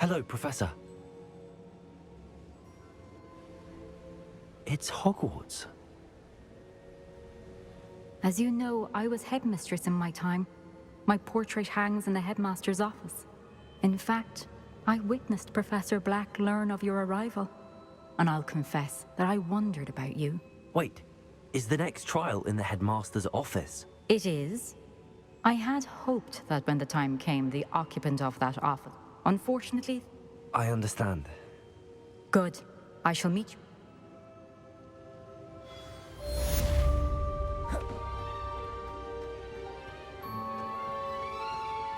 Hello, Professor. It's Hogwarts. As you know, I was headmistress in my time. My portrait hangs in the headmaster's office. In fact, I witnessed Professor Black learn of your arrival. And I'll confess that I wondered about you. Wait, is the next trial in the headmaster's office? It is. I had hoped that when the time came, the occupant of that office. Unfortunately... I understand. Good. I shall meet you.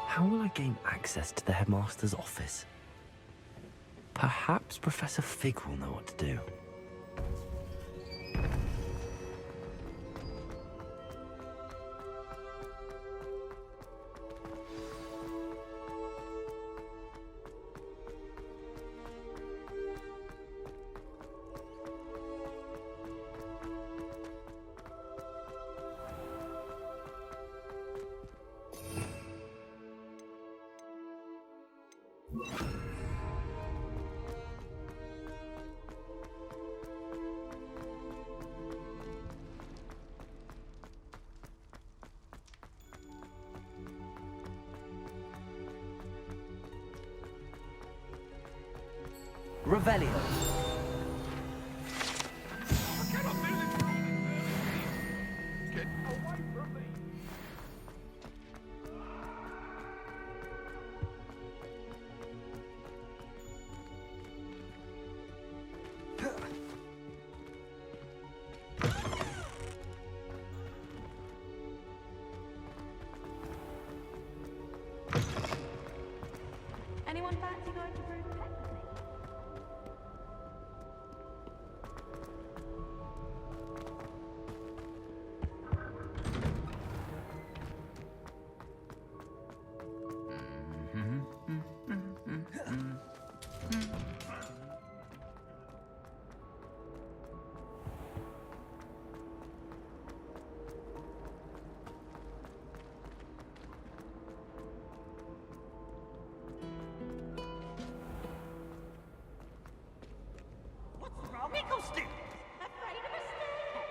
How will I gain access to the headmaster's office? Perhaps Professor Fig will know what to do. Revelio. Get away from me! Anyone fancy going to brew the pet with me? Stick! Afraid of a staircase?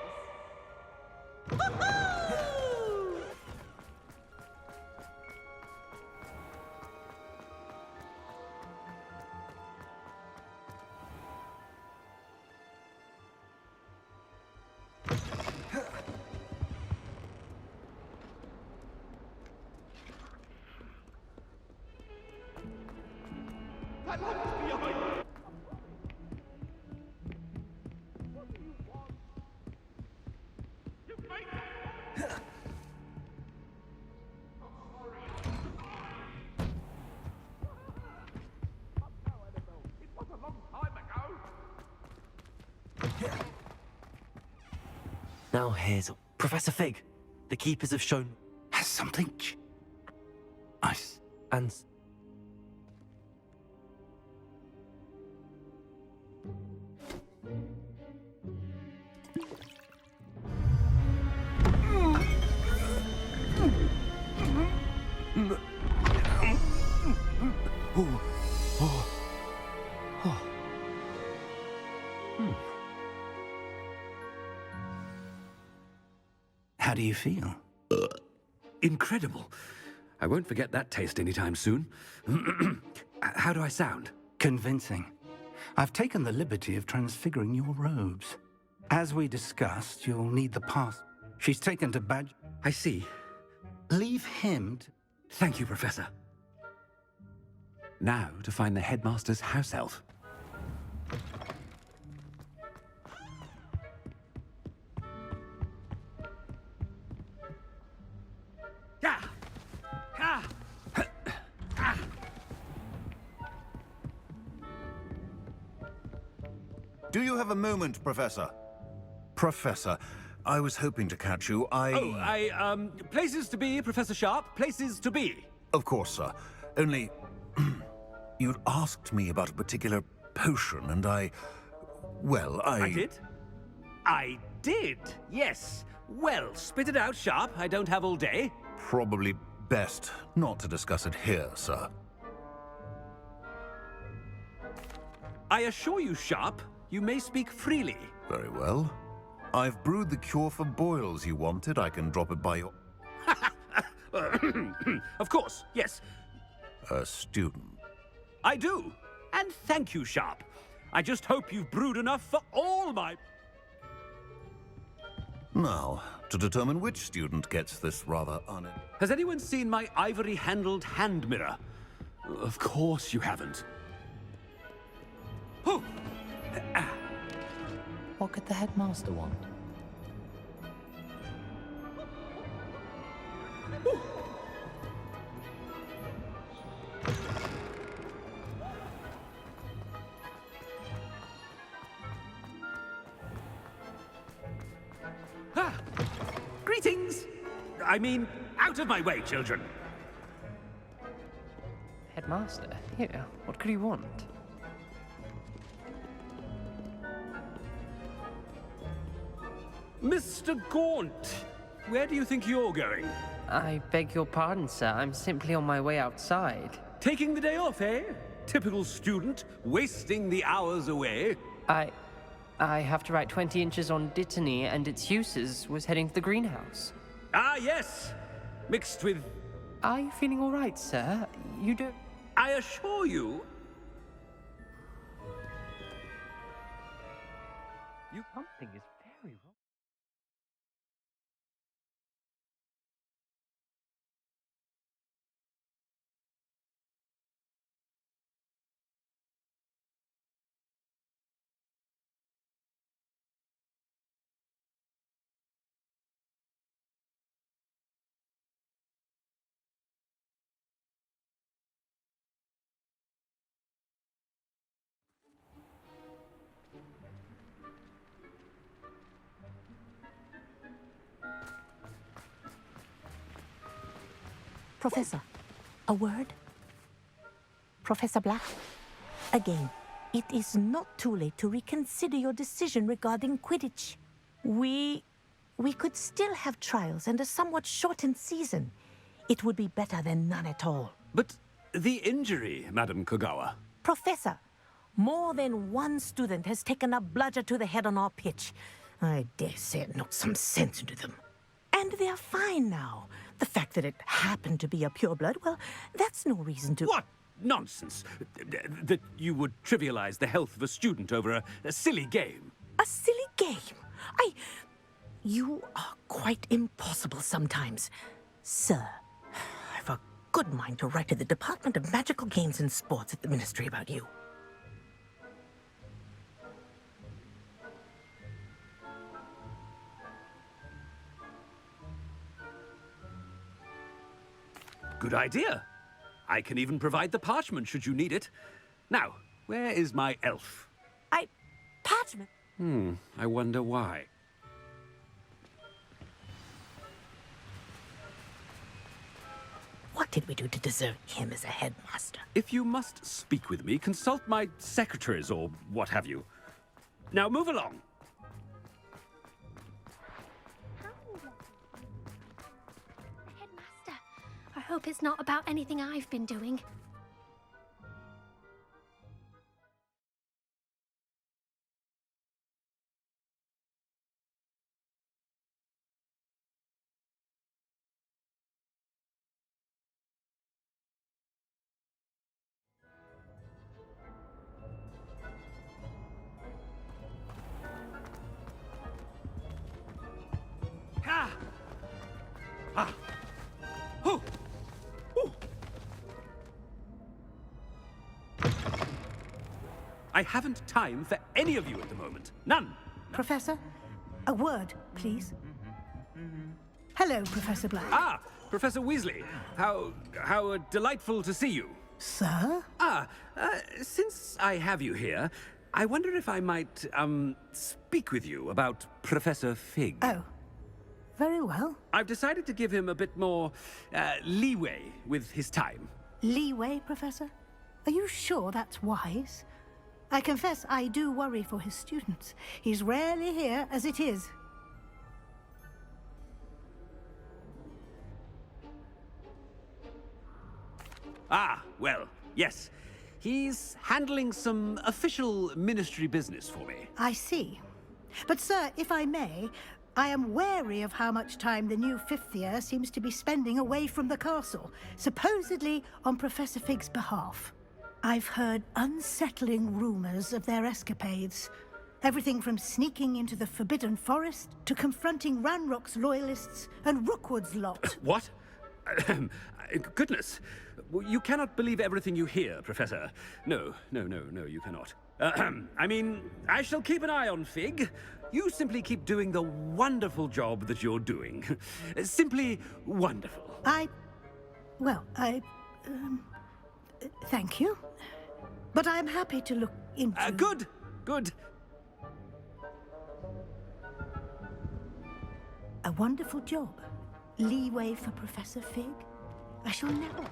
That light is behind you! Now here's Professor Fig. The keepers have shown... Has something Nice. And... How do you feel? Incredible. I won't forget that taste anytime soon. How do I sound? Convincing. I've taken the liberty of transfiguring your robes. As we discussed, you'll need the pass. She's taken to Badge. I see. Leave him to... Thank you, Professor. Now to find the headmaster's house elf. Do you have a moment, Professor? Professor, I was hoping to catch you. Places to be, Professor Sharp. Places to be. Of course, sir. Only... you'd asked me about a particular potion, and well, I did? I did, yes. Well, spit it out, Sharp. I don't have all day. Probably best not to discuss it here, sir. I assure you, Sharp, you may speak freely. Very well. I've brewed the cure for boils you wanted. I can drop it by your... Of course, yes. A student. I do. And thank you, Sharp. I just hope you've brewed enough for all my... Now, to determine which student gets this rather Has anyone seen my ivory-handled hand mirror? Of course you haven't. Oh. What could the headmaster want? Ah! Greetings! I mean, out of my way, children! Headmaster? Here, what could he want? Mr. Gaunt, where do you think you're going? I beg your pardon, sir. I'm simply on my way outside. Taking the day off, eh? Typical student, wasting the hours away. I have to write 20 inches on Dittany and its uses. Was heading to the greenhouse. Ah, yes! Mixed with... Are you feeling all right, sir? You don't... I assure you... Something is very wrong. Professor, a word? Professor Black? Again, it is not too late to reconsider your decision regarding Quidditch. We could still have trials and a somewhat shortened season. It would be better than none at all. But the injury, Madam Kogawa. Professor, more than one student has taken a bludger to the head on our pitch. I dare say it knocked some sense into them. And they're fine now. The fact that it happened to be a pureblood, well, that's no reason to... What nonsense! That you would trivialize the health of a student over a silly game. A silly game? You are quite impossible sometimes. Sir, I've a good mind to write to the Department of Magical Games and Sports at the Ministry about you. Good idea. I can even provide the parchment should you need it. Now, where is my elf? Parchment? I wonder why. What did we do to deserve him as a headmaster? If you must speak with me, consult my secretaries or what have you. Now move along. Headmaster, I hope it's not about anything I've been doing. Ah! Ah! Oh! Ooh! I haven't time for any of you at the moment. None. Professor, a word, please. Hello, Professor Black. Ah, Professor Weasley. How delightful to see you. Sir? Since I have you here, I wonder if I might, speak with you about Professor Fig. Oh, very well. I've decided to give him a bit more, leeway with his time. Leeway, Professor? Are you sure that's wise? I confess I do worry for his students. He's rarely here as it is. Ah, well, yes. He's handling some official ministry business for me. I see. But, sir, if I may, I am wary of how much time the new fifth year seems to be spending away from the castle, supposedly on Professor Fig's behalf. I've heard unsettling rumors of their escapades. Everything from sneaking into the Forbidden Forest to confronting Ranrock's loyalists and Rookwood's lot. What? Goodness. You cannot believe everything you hear, Professor. No, you cannot. I mean, I shall keep an eye on Fig. You simply keep doing the wonderful job that you're doing. Simply wonderful. Thank you. But I'm happy to look into... Good. A wonderful job. Leeway for Professor Fig. I shall never...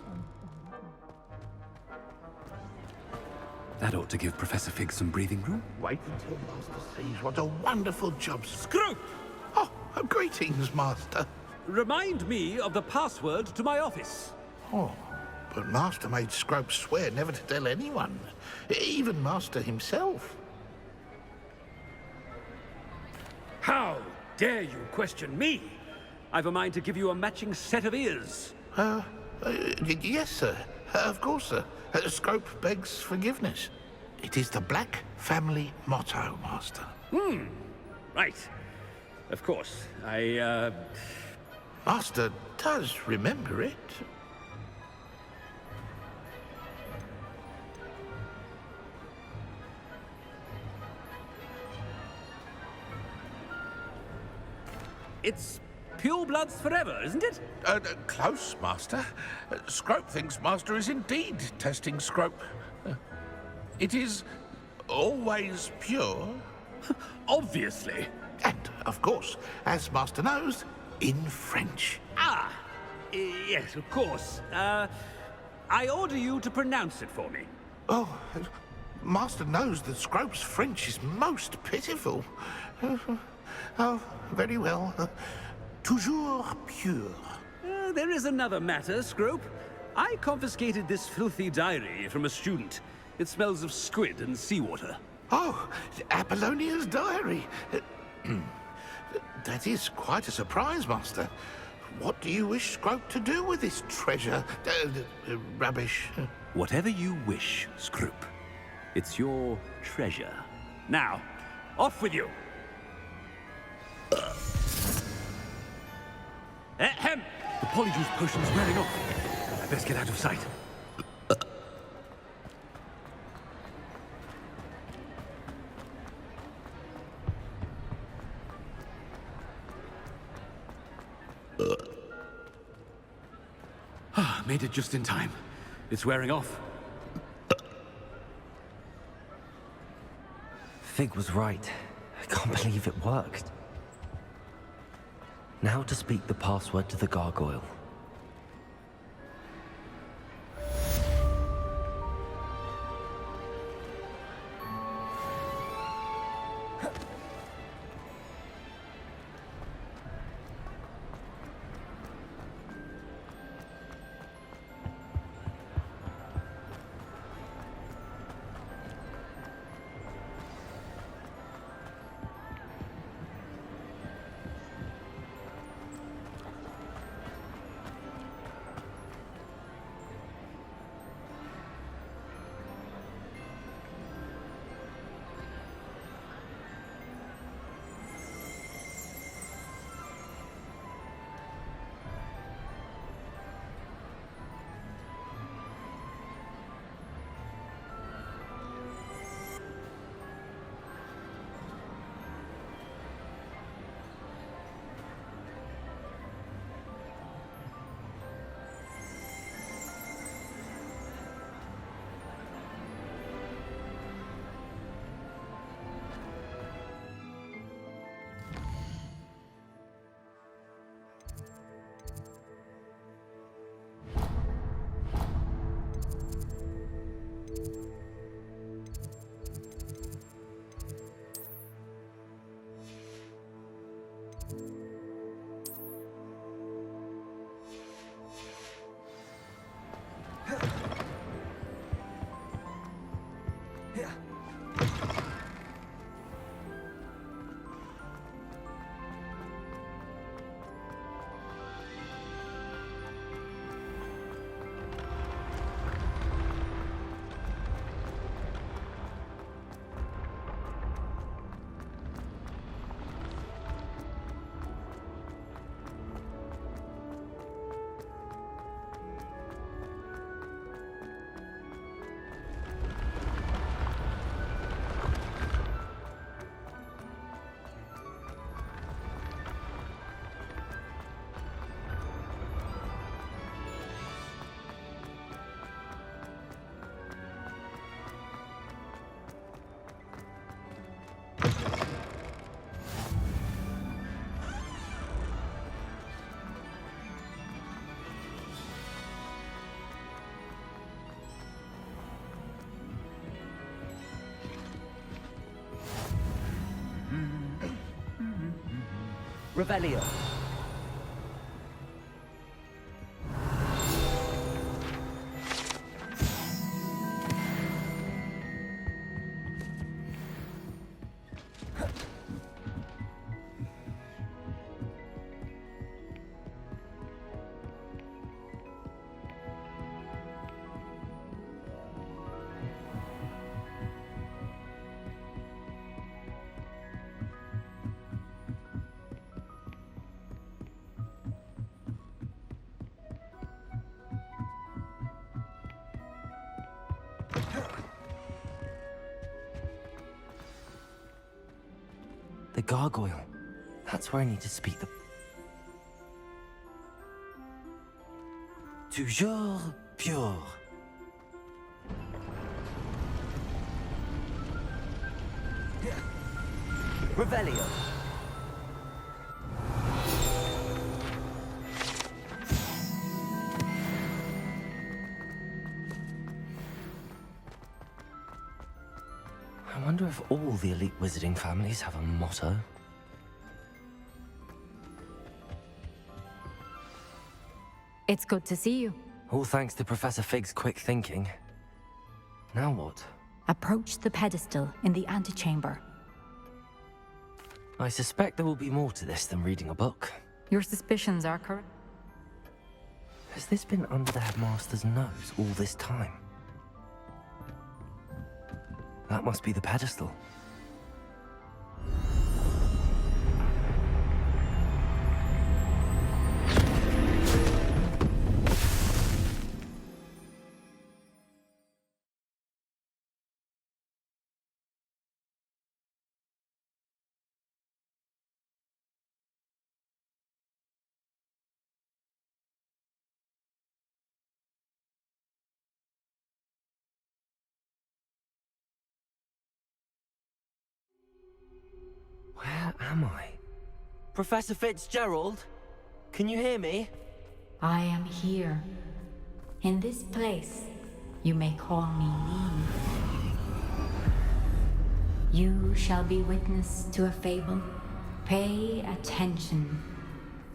That ought to give Professor Fig some breathing room. Wait until Master sees what a wonderful job... Screw! Oh, greetings, Master. Remind me of the password to my office. Oh, but Master made Scrope swear never to tell anyone. Even Master himself. How dare you question me? I've a mind to give you a matching set of ears. Yes, sir. Of course, sir. Scrope begs forgiveness. It is the Black family motto, Master. Right. Of course. Master does remember it. It's pure bloods forever, isn't it? Close, Master. Scrope thinks Master is indeed testing Scrope. It is always pure. Obviously. And, of course, as Master knows, in French. Yes, of course. I order you to pronounce it for me. Oh, Master knows that Scrope's French is most pitiful. Oh, very well. Toujours pure. There is another matter, Scrope. I confiscated this filthy diary from a student. It smells of squid and seawater. Oh, Apollonia's diary. That is quite a surprise, Master. What do you wish Scrope to do with this treasure? Rubbish. Whatever you wish, Scrope. It's your treasure. Now, off with you. Ahem! The polyjuice potion's wearing off. I best get out of sight. Made it just in time. It's wearing off. Fig was right. I can't believe it worked. Now to speak the password to the gargoyle. Revelio. The gargoyle. That's where I need to speak the... Toujours pure. Revelio. I wonder if all the elite wizarding families have a motto. It's good to see you. All thanks to Professor Fig's quick thinking. Now what? Approach the pedestal in the antechamber. I suspect there will be more to this than reading a book. Your suspicions are correct. Has this been under the headmaster's nose all this time? That must be the pedestal. Where am I? Professor Fitzgerald? Can you hear me? I am here. In this place, you may call me Neve. You shall be witness to a fable. Pay attention.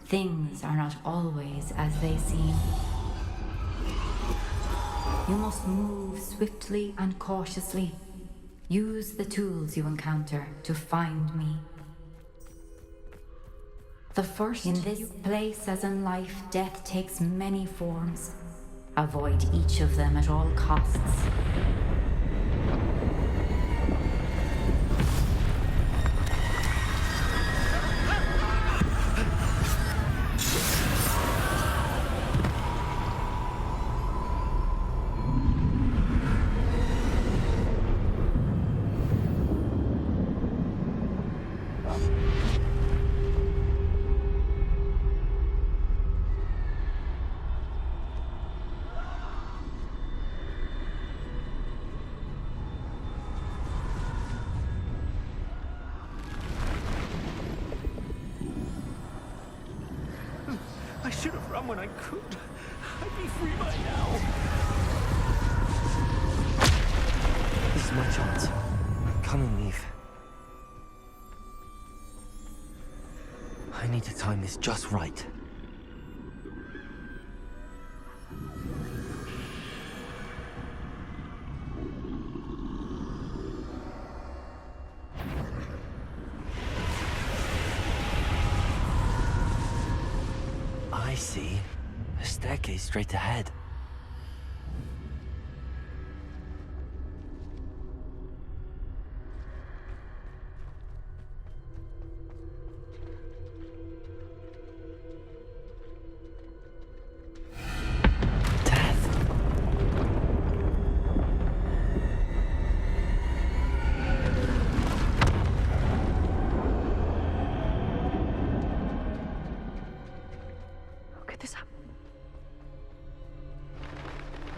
Things are not always as they seem. You must move swiftly and cautiously. Use the tools you encounter to find me. The first in this place, as in life, death takes many forms. Avoid each of them at all costs. I should have run when I could. I'd be free by now. This is my chance. Come on, Neve. I need to time this just right. I see. A staircase straight ahead.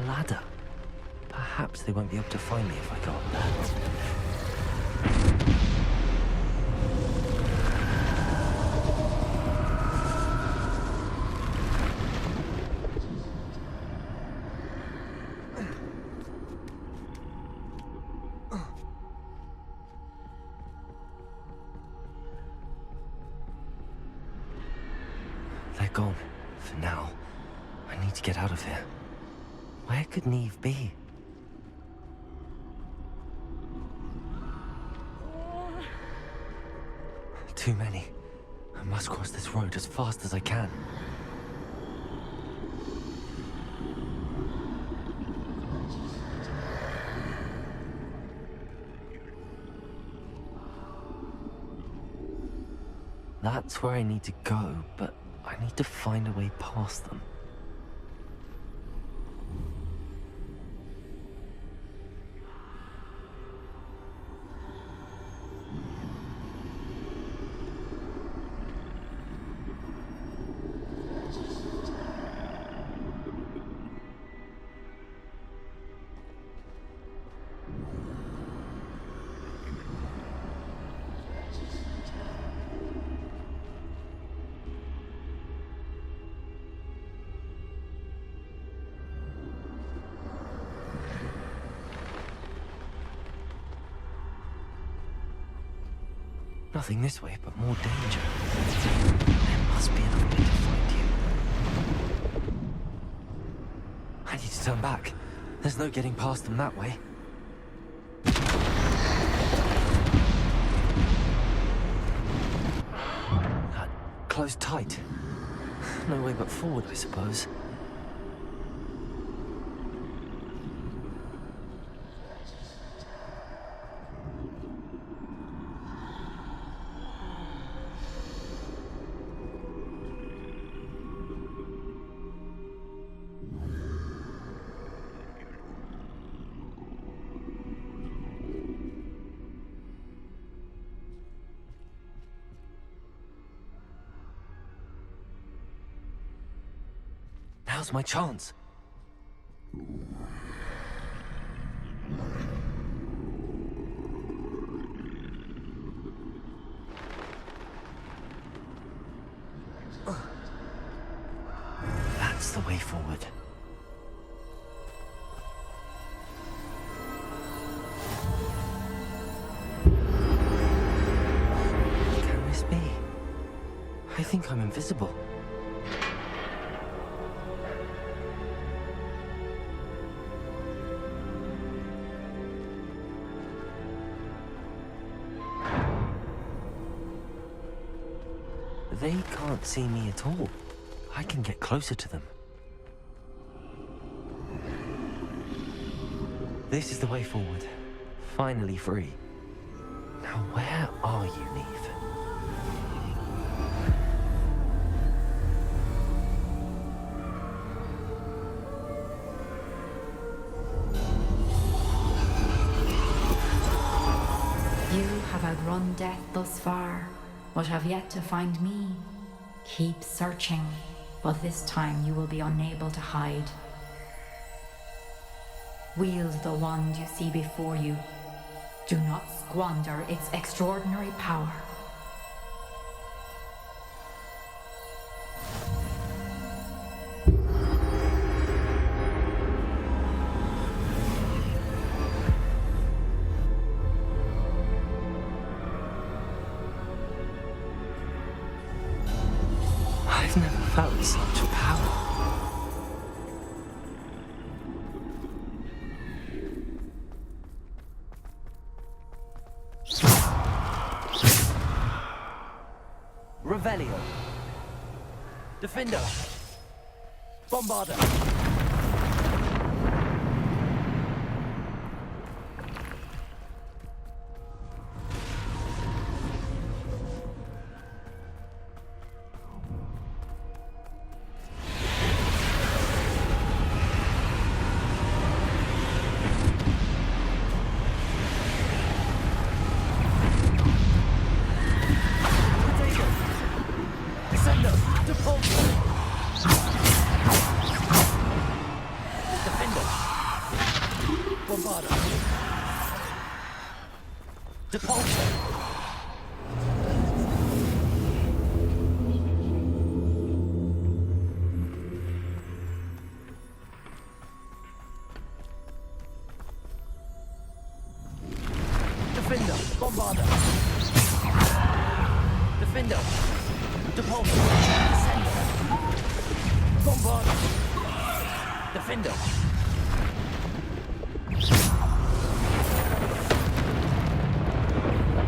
Ladder. Perhaps they won't be able to find me if I go up there. gone. For now. I need to get out of here. Where could Neve be? Too many. I must cross this road as fast as I can. That's where I need to go, but I need to find a way past them. Nothing this way, but more danger. There must be another way to find you. I need to turn back. There's no getting past them that way. Closed tight. No way but forward, I suppose. Now's my chance. That's the way forward. Can this be? I think I'm invisible. They can't see me at all. I can get closer to them. This is the way forward. Finally free. Now where are you, Neve? You have outrun death thus far, but have yet to find me. Keep searching, but this time you will be unable to hide. Wield the wand you see before you. Do not squander its extraordinary power. I've never felt such power. Revelio. Defender. Bombarder. Defender, Bombarder. Defender, Depulsor, Descender. Bombarder! Defender!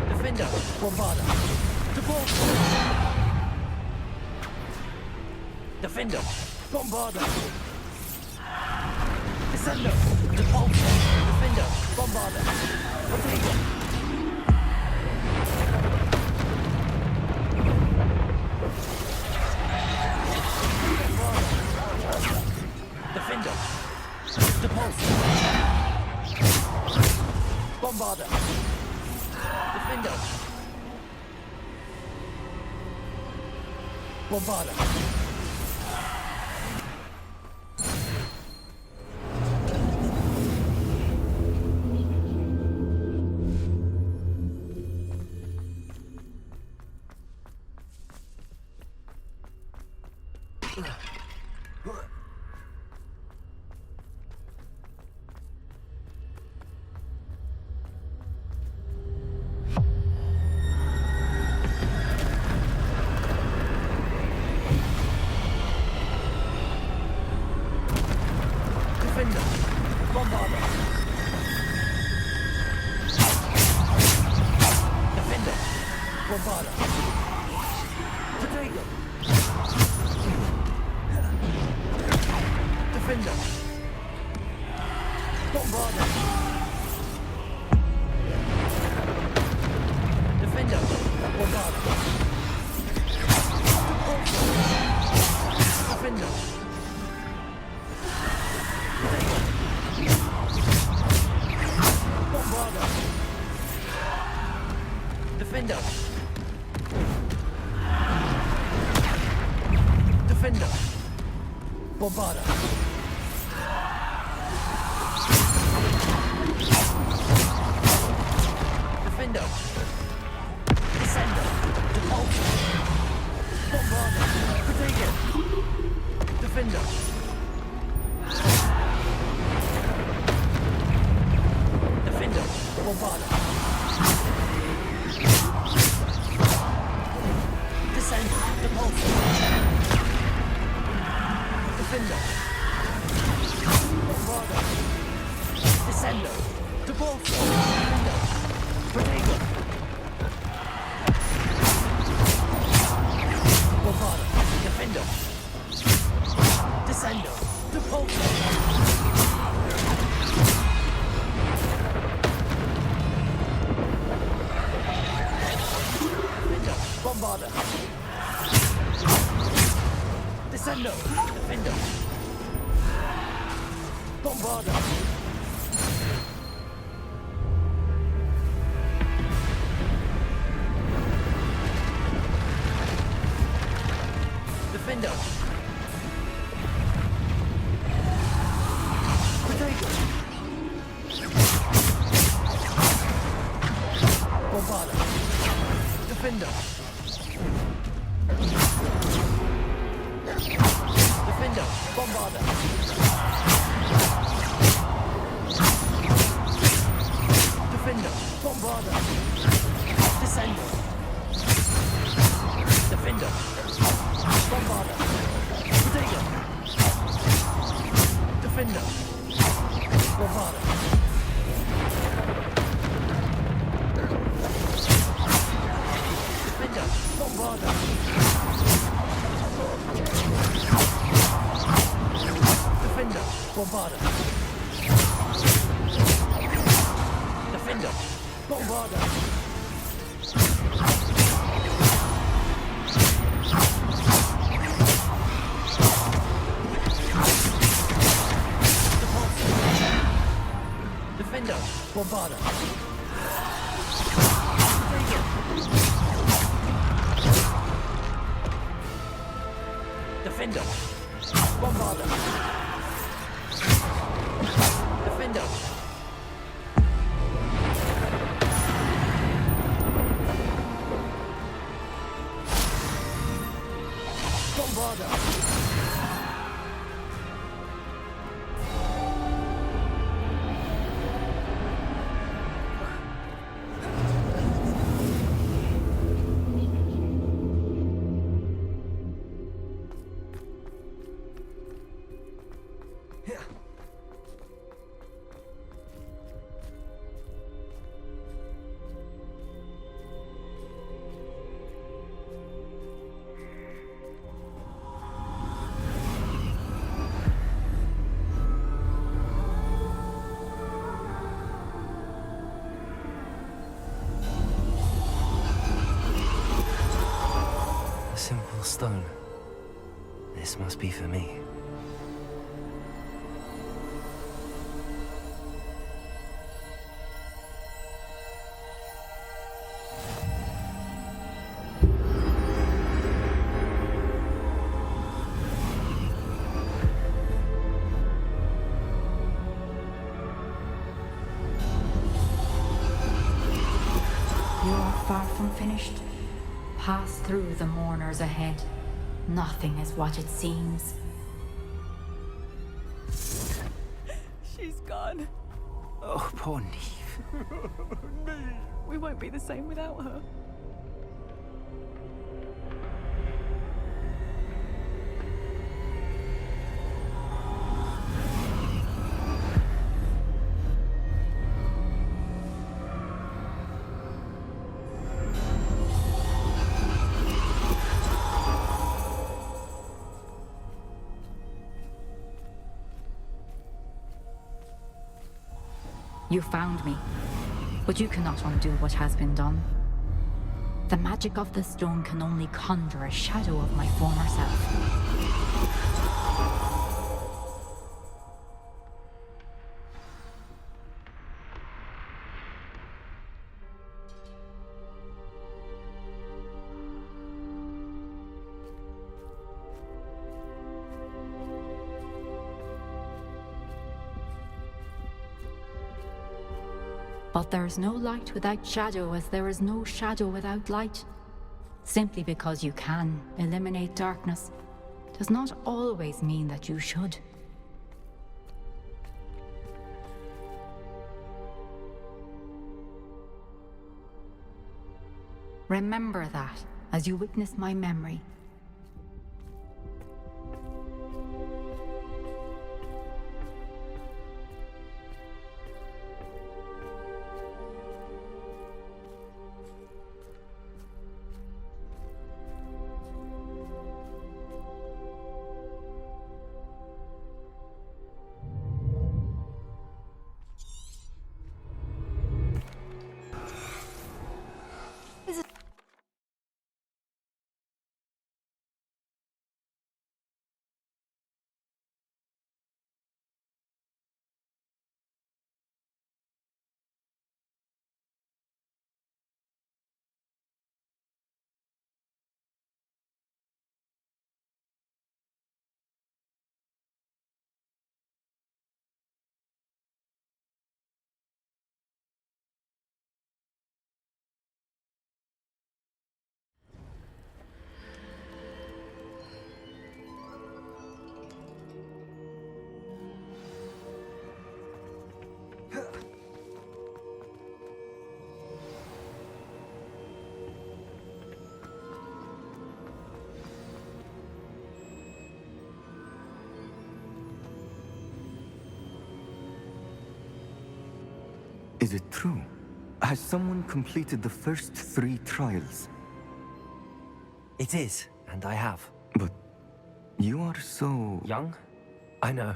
Defender! Bombarder! To ball! Defender! Bombarder! Descender! To pulse! Defender! Bombarder! Potato! Defender! To pulse! Bombarder! Defender! Bombarder! Defender! Bombarder! Defender! Bombarder! Potato! Defender! Bombarder! Defender! Bombarder! Defender! Bombarder! Defender! Defender! Bombarder! Defender! Descender! Repulsor! Bombarder! Potato! Defender! Defender! Bombarder! Descender! Repulsor! Defender! Bombarder! Descender! Repulsor! Defender! Potato! Bombarder! Defender! Descender! Repulsor! Bombarder! Descendo! Defender! Bombarder! Defender! Potato! Bombarder! Defender! Defender! Bombarder! Defender! Bombarder! Descender! Defender! Bombarder! Potato! Defender! Bombarder! Defender! Bombarder! Defender! Bombarder! Defender! Bombarder! Defender! Bombarder! Defender! Bombarder! Defender! Bombarder! beautiful stone. This must be for me. You are far from finished. Pass through the mourners ahead. Nothing is what it seems. She's gone. Oh, poor Neve. We won't be the same without her. You found me, but you cannot undo what has been done. The magic of the stone can only conjure a shadow of my former self. But there is no light without shadow, as there is no shadow without light. Simply because you can eliminate darkness does not always mean that you should. Remember that as you witness my memory. Is it true? Has someone completed the first 3 trials? It is, and I have. But you are so... Young? I know.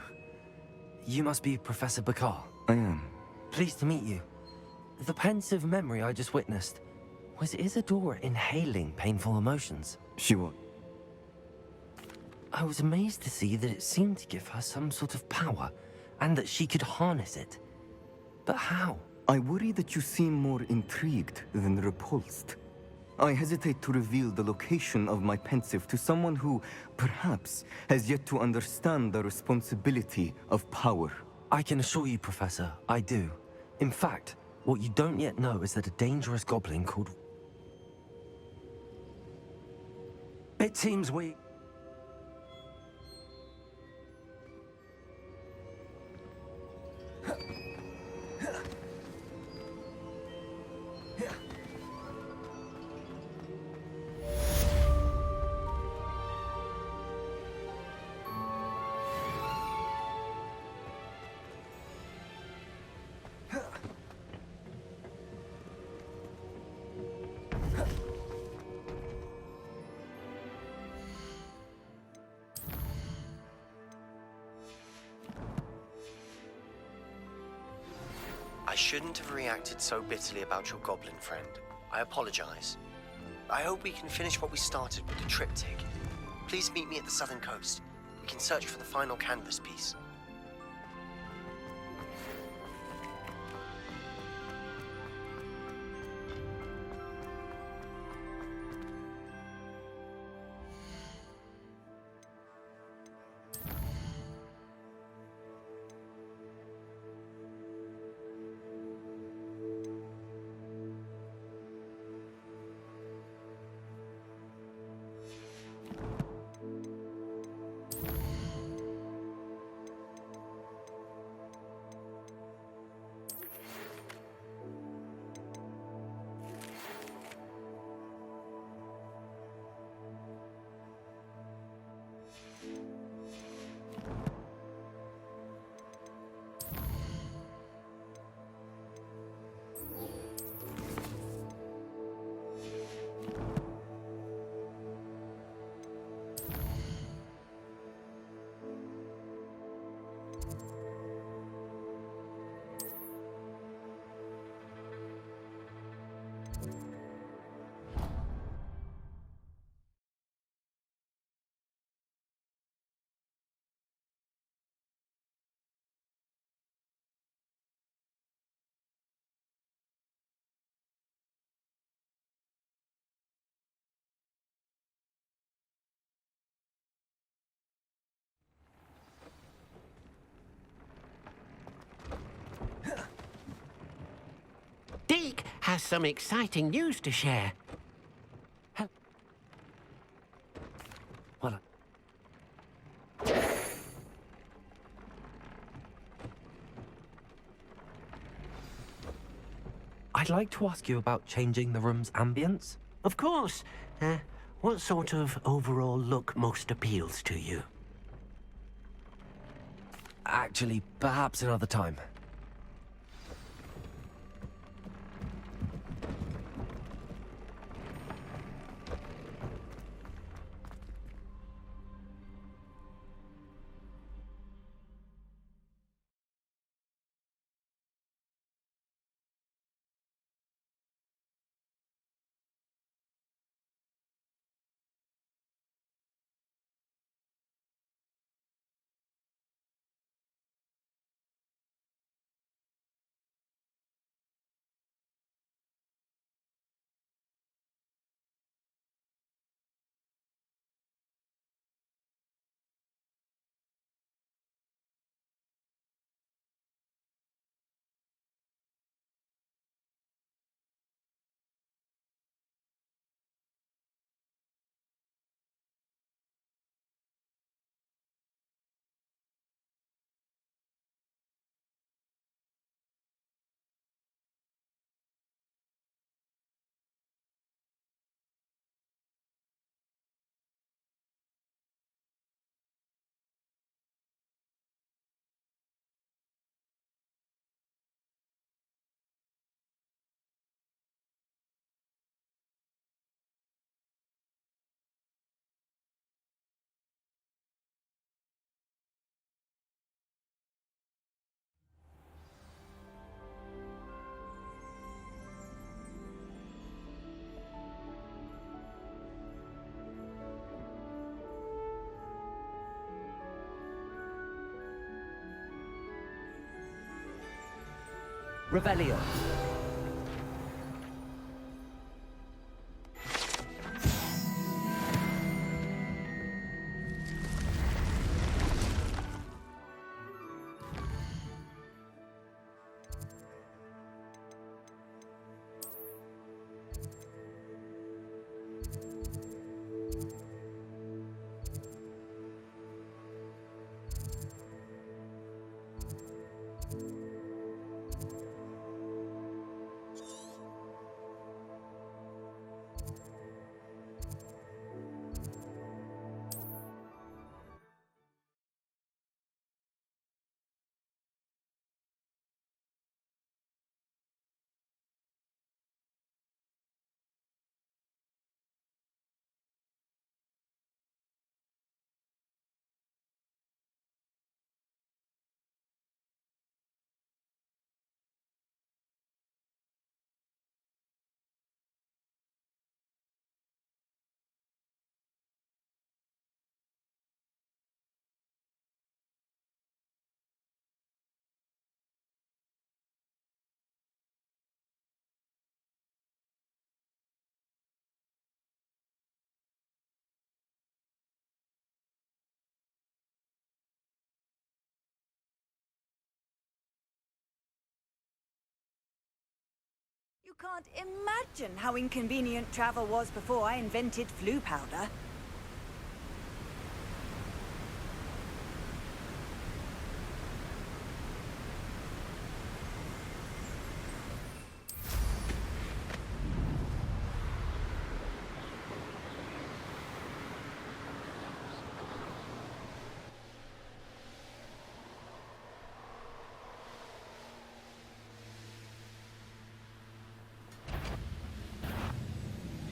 You must be Professor Bakar. I am. Pleased to meet you. The pensive memory I just witnessed, was Isadora inhaling painful emotions? She was. I was amazed to see that it seemed to give her some sort of power, and that she could harness it. But how? I worry that you seem more intrigued than repulsed. I hesitate to reveal the location of my pensive to someone who, perhaps, has yet to understand the responsibility of power. I can assure you, Professor, I do. In fact, what you don't yet know is that a dangerous goblin called... It seems we... I shouldn't have reacted so bitterly about your goblin friend. I apologize. I hope we can finish what we started with the triptych. Please meet me at the southern coast. We can search for the final canvas piece. Deke has some exciting news to share. Well, I'd like to ask you about changing the room's ambience. Of course. What sort of overall look most appeals to you? Actually, perhaps another time. Revelio. You can't imagine how inconvenient travel was before I invented flu powder.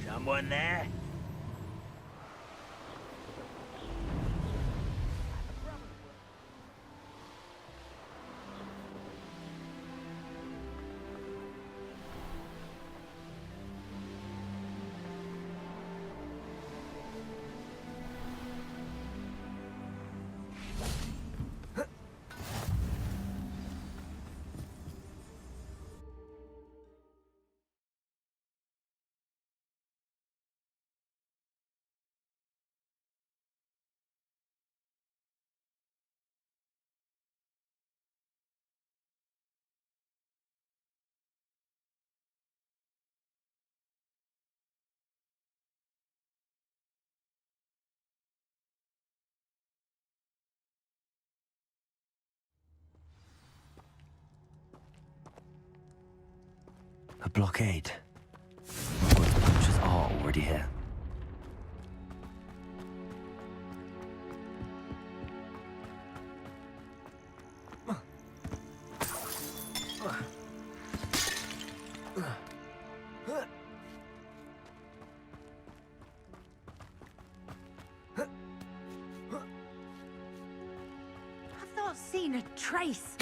Someone there? A blockade. Hogwarts poachers are already here. I've not seen a trace.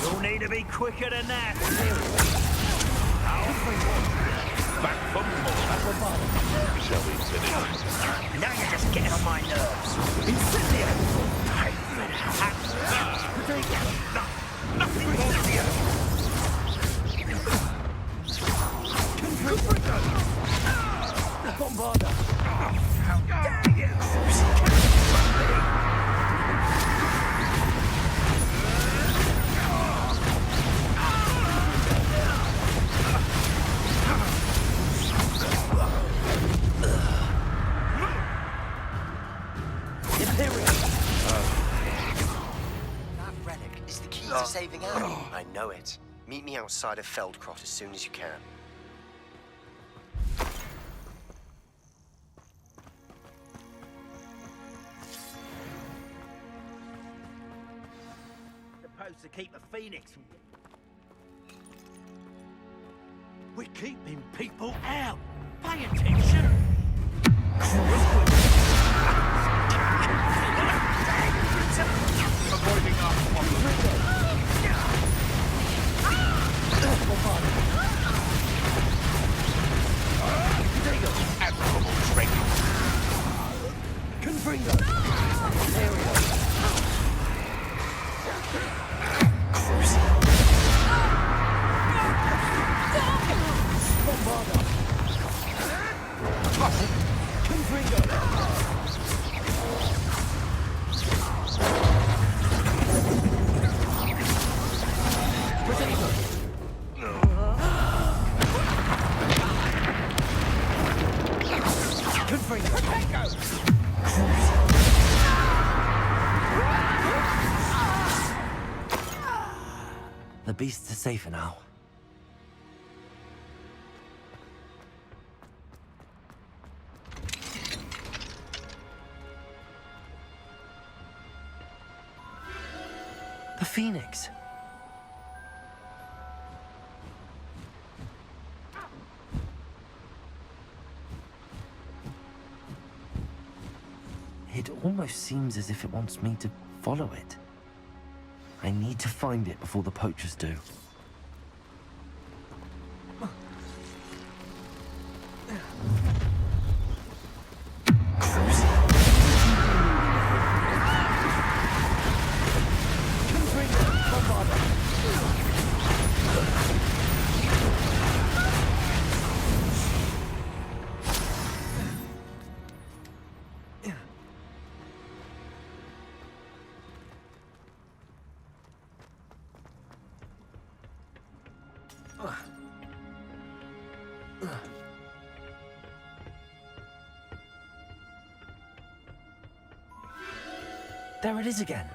You'll need to be quicker than that. Back for more. Shall we finish? Now you're just getting on my nerves. Incendio! Nothing more to you. Bombarda! How dare you! That relic is the key to saving Anne. I know it. Meet me outside of Feldcroft as soon as you can. Supposed to keep the Phoenix from... We're keeping people out. Pay attention. Avoiding us on the admirable training. Confringo. There we go. Bombarda. Confringo. The beasts are safer now. The Phoenix. It almost seems as if it wants me to follow it. I need to find it before the poachers do. There it is again.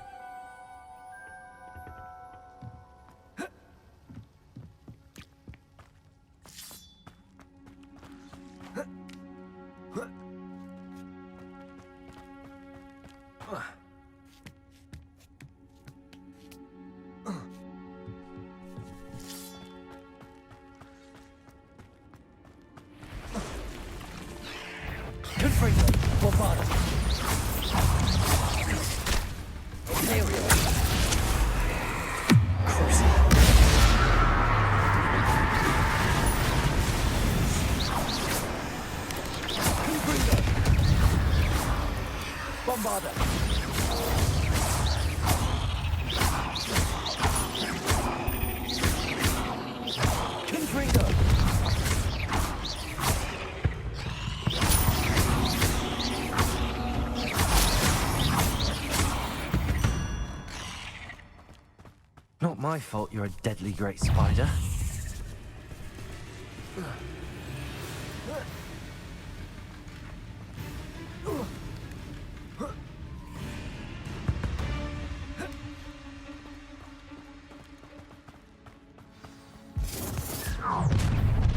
Not my fault you're a deadly great spider.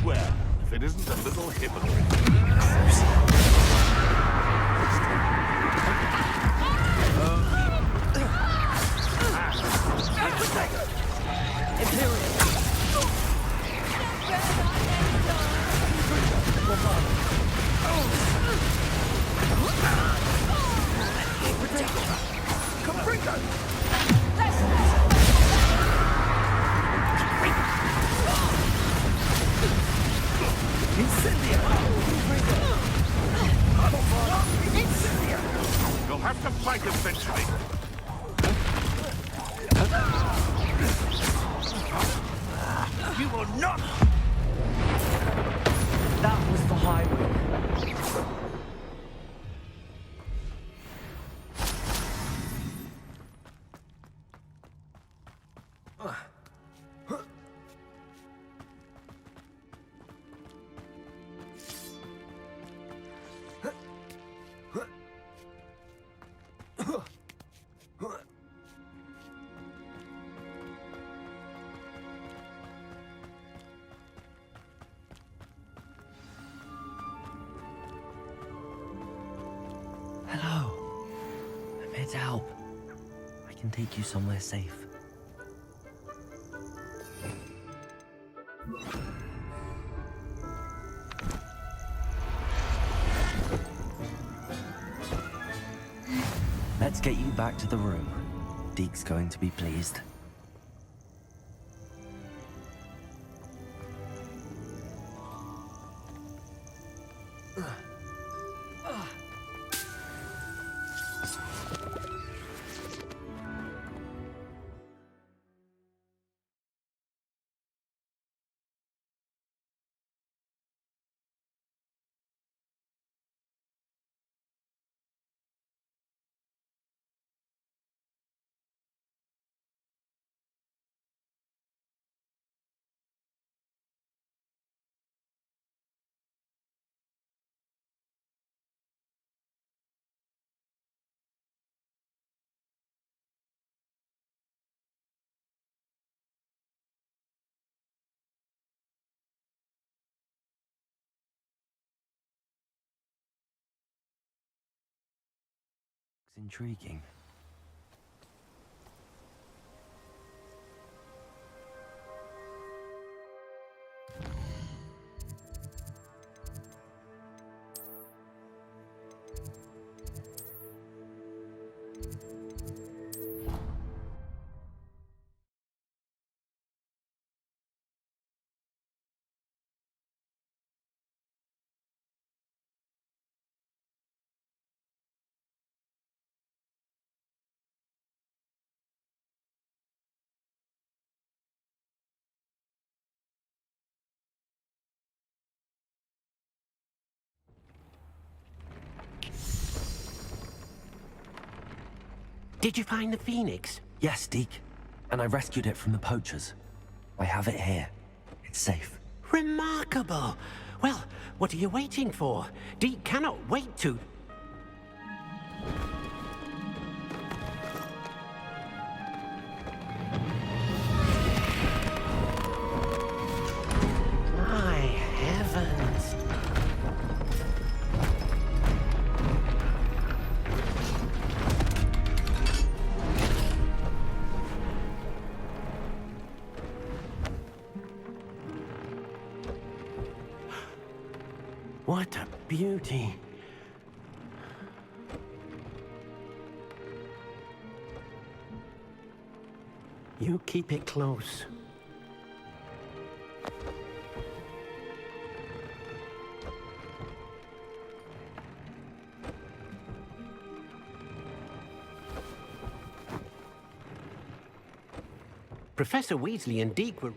Well, if it isn't a little hypocrite. You'll have to fight eventually. You will not! That was the highway. Hello. I'm here to help. I can take you somewhere safe. Let's get you back to the room. Deke's going to be pleased. It's intriguing. Did you find the phoenix? Yes, Deke. And I rescued it from the poachers. I have it here. It's safe. Remarkable. What are you waiting for? Deke cannot wait to... My heavens. What a beauty. You keep it close. Professor Weasley and Deke were...